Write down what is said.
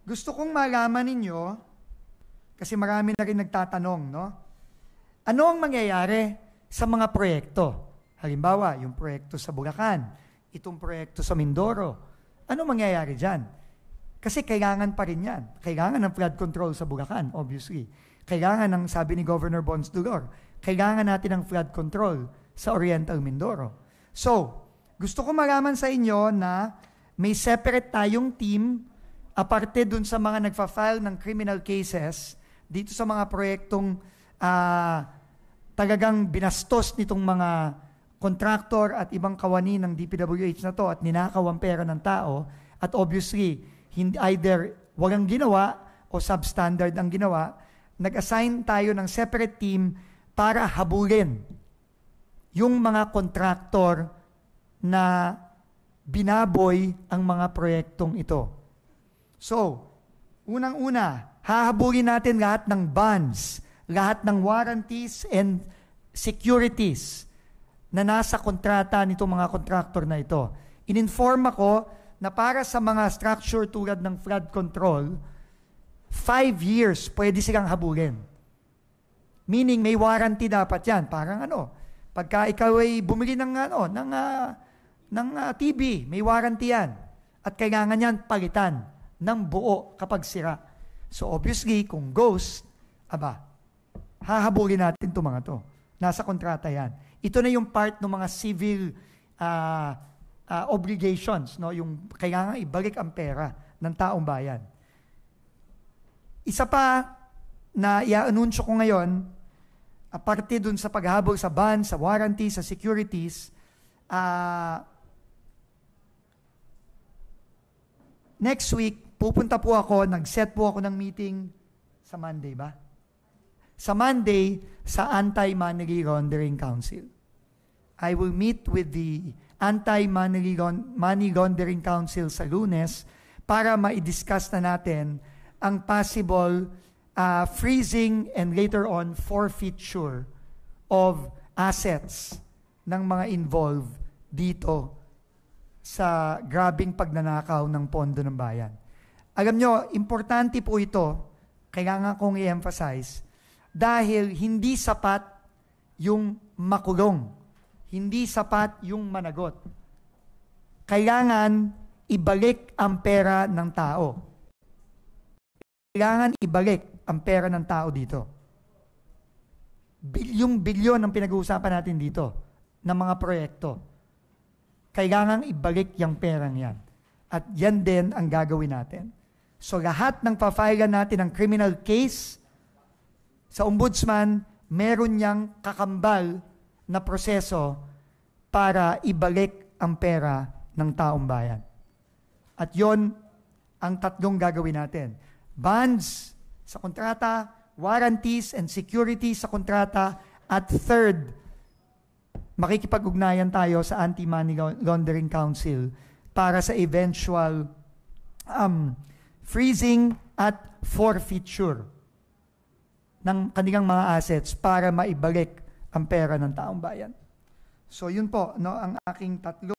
Gusto kong malaman ninyo, kasi marami na rin nagtatanong, no? Ano ang mangyayari sa mga proyekto? Halimbawa, yung proyekto sa Bulacan, itong proyekto sa Mindoro. Ano mangyayari dyan? Kasi kailangan pa rin yan. Kailangan ng flood control sa Bulacan, obviously. Kailangan ng, sabi ni Governor Bons Dulor, kailangan natin ng flood control sa Oriental Mindoro. So, gusto ko malaman sa inyo na may separate tayong team aparte dun sa mga nagfa-file ng criminal cases dito sa mga proyektong talagang binastos nitong mga contractor at ibang kawani ng DPWH na to at ninakaw ang pera ng tao at obviously either walang ginawa o substandard ang ginawa, nag-assign tayo ng separate team para habulin yung mga contractor na binaboy ang mga proyektong ito. So, unang-una, hahabulin natin lahat ng bonds, lahat ng warranties and securities na nasa kontrata nitong mga contractor na ito. In-inform ako na para sa mga structure tulad ng flood control, 5 years pwede silang habulin. Meaning may warranty dapat yan. Parang pagka ikaw ay bumili ng TV, may warranty yan. At kailangan yan palitan ng buo kapag sira. So obviously, kung ghost, hahabulin natin itong mga to. Nasa kontrata yan. Ito na yung part ng mga civil obligations, no? Yung kailangan ibalik ang pera ng taong bayan. Isa pa na i-anunsyo ko ngayon, aparte dun sa paghabol sa bonds, sa warranty, sa securities, next week, pupunta po ako, nag-set po ako ng meeting sa Monday ba? Sa Monday, sa Anti-Money Laundering Council. I will meet with the Anti-Money Laundering Council sa Lunes para ma-discuss na natin ang possible freezing and later on forfeiture of assets ng mga involved dito sa grabing pagnanakaw ng pondo ng bayan. Alam nyo, importante po ito, kailangan kong i-emphasize, dahil hindi sapat yung makulong, hindi sapat yung managot. Kailangan ibalik ang pera ng tao. Kailangan ibalik ang pera ng tao dito. Bilyon ang pinag-uusapan natin dito ng mga proyekto. Kailangan ibalik yung perang yan. At yan din ang gagawin natin. So lahat ng pa-file natin ng criminal case sa ombudsman, meron niyang kakambal na proseso para ibalik ang pera ng taong bayan. At yon ang tatlong gagawin natin. Bonds sa kontrata, warranties and securities sa kontrata, at third, makikipag-ugnayan tayo sa Anti-Money Laundering Council para sa eventual freezing at forfeiture ng kanilang mga assets para maibalik ang pera ng taong bayan. So yun po, no, ang aking tatlo